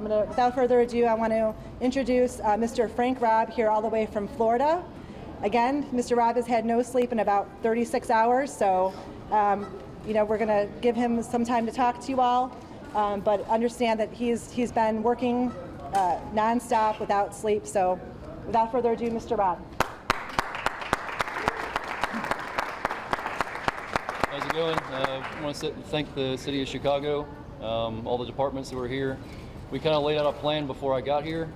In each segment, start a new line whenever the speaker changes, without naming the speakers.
without further ado, I want to introduce Mr. Frank Robb here all the way from Florida. Again, Mr. Robb has had no sleep in about 36 hours, so we're going to give him some time to talk to you all, but understand that he's been working nonstop without sleep. So without further ado, Mr. Robb.
How's it going? I want to thank the City of Chicago, all the departments that were here. We kind of laid out a plan before I got here.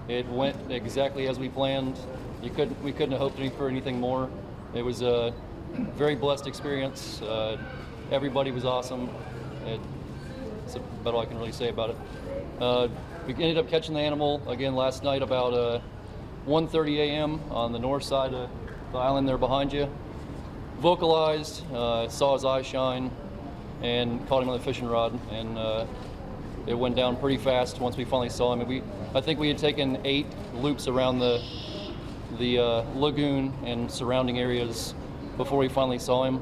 It went exactly as we planned. We couldn't have hoped for anything more. It was a very blessed experience. Everybody was awesome. That's about all I can really say about it. We ended up catching the animal again last night about 1:30 a.m. on the north side of the island there behind you. Vocalized, saw his eyes shine, and caught him on the fishing rod, and it went down pretty fast once we finally saw him. And I think we had taken 8 loops around the lagoon and surrounding areas before we finally saw him.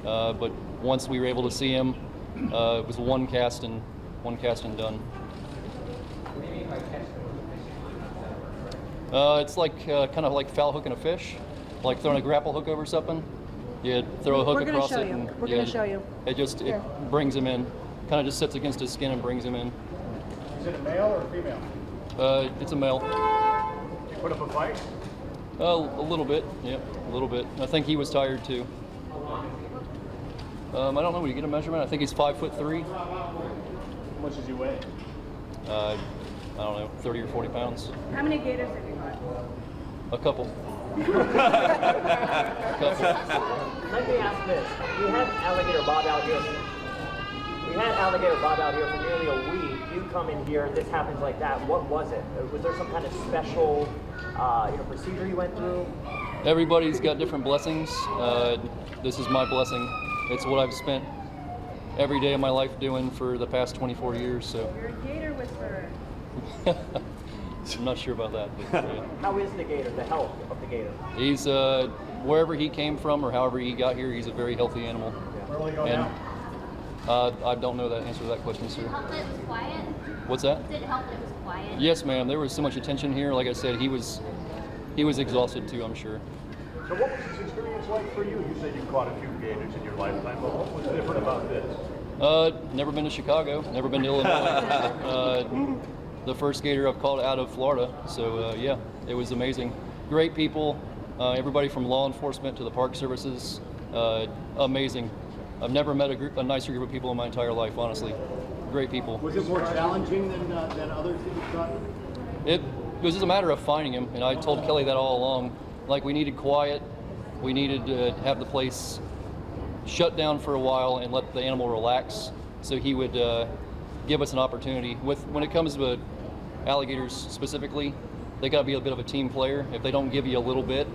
But once we were able to see him, it was one cast and done.
What do you mean by catch them?
It's like kind of like foul hooking a fish, like throwing a grapple hook over something. You throw a hook across it, and
we're going to show you.
It brings him in. Kind of just sits against his skin and brings him in.
Is it a male or a female?
It's a male.
Did you put up a fight?
A little bit, yeah, a little bit. I think he was tired too. I don't know. When you get a measurement, I think he's 5'3".
How much does he weigh?
I don't know, 30 or 40 pounds.
How many gators have you caught?
A couple.
Let me ask this. We had Alligator Bob out here. For nearly a week. You come in here, this happens like that. What was it? Was there some kind of special procedure you went through?
Everybody's got different blessings. This is my blessing. It's what I've spent every day of my life doing for the past 24 years. So.
You're a gator whisperer.
I'm not sure about that. But, yeah.
How is the gator, the health of the gator?
He's, wherever he came from or however he got here, he's a very healthy animal.
Where will he go now?
I don't know the answer to that question, sir.
Did it help that it was quiet?
What's that?
Did it help that it was quiet?
Yes, ma'am. There was so much attention here. Like I said, he was exhausted too, I'm sure.
So what was this experience like for you? You said you caught a few gators in your lifetime, but what was different about this?
Never been to Chicago, never been to Illinois. The first gator I've caught out of Florida, so yeah, it was amazing. Great people, everybody from law enforcement to the park services, amazing. I've never met a nicer group of people in my entire life, honestly. Great people.
Was it more challenging than others that you've caught?
It was just a matter of finding him, and I told Kelly that all along. Like, we needed quiet, we needed to have the place shut down for a while and let the animal relax, so he would give us an opportunity. When it comes to alligators specifically, they got to be a bit of a team player. If they don't give you a little bit,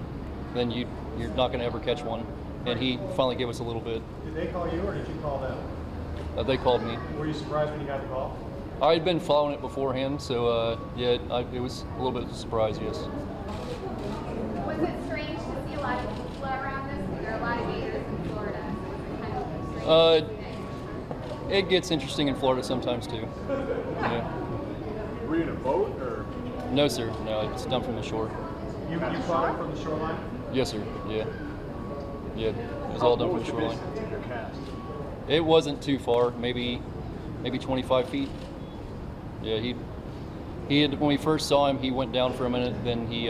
then you're not going to ever catch one. And he finally gave us a little bit.
Did they call you or did you call them?
They called me.
Were you surprised when you got the call?
I had been following it beforehand, so yeah, it was a little bit of a surprise, yes.
Was it strange to see a lot of people around this? There are a lot of gators in Florida, so was it kind of strange?
It gets interesting in Florida sometimes too. Yeah.
Were you in a boat or?
No, sir. No, it's done from the shore.
You caught it from the shoreline?
Yes, sir. Yeah. Yeah, it was all done from the shoreline.
What was the distance of your cast?
It wasn't too far, maybe 25 feet. Yeah, he had, when we first saw him, he went down for a minute, then he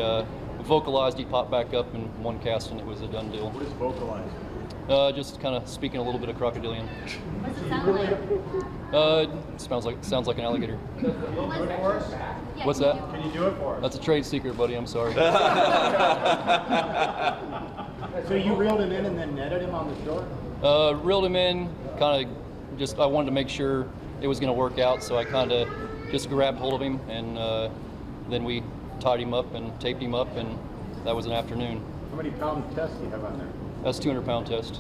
vocalized, he popped back up in one cast, and it was a done deal.
What is vocalized?
Just kind of speaking a little bit of crocodilian.
What's it sound like?
Sounds like an alligator.
Can you do it for us?
Yeah,
What's that?
Can you do it for us?
That's a trade secret, buddy. I'm sorry.
So you reeled him in and then netted him on the shore?
Reeled him in, kind of just, I wanted to make sure it was going to work out, so I kind of just grabbed hold of him, and then we tied him up and taped him up, and that was an afternoon.
How many pound test do you have on there?
That's 200-pound test.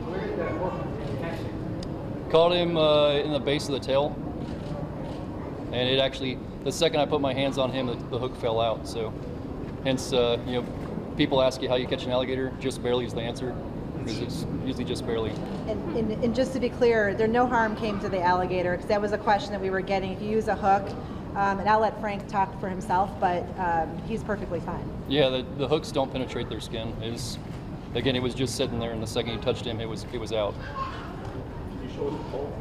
Where did that hook catch you?
Caught him in the base of the tail, and it actually, the second I put my hands on him, the hook fell out. So, hence, people ask you how you catch an alligator, just barely is the answer. because it's usually just barely.
And just to be clear, no harm came to the alligator, because that was a question that we were getting. If you use a hook, and I'll let Frank talk for himself, but he's perfectly fine.
Yeah, the hooks don't penetrate their skin. It was just sitting there, and the second you touched him, it was out.
Can you show us the pole?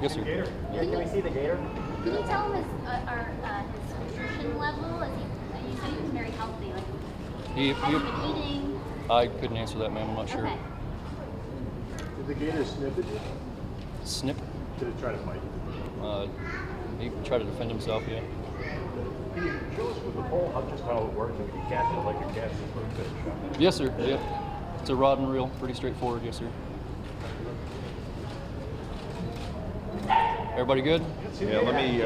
Yes, sir.
Gator?
Yeah, can we see the gator?
Can you tell him his nutrition level? You said he was very healthy. Like,
He,
has he been eating?
I couldn't answer that, ma'am. I'm not sure.
Okay.
Did the gator sniff at you?
Snip.
Did it try to bite you?
He tried to defend himself. Yeah.
Can you show us with the pole just how it works? If you cast it like you're casting for a fish.
Yes, sir. Yeah. It's a rod and reel. Pretty straightforward. Yes, sir. Everybody good?
Yeah, let me.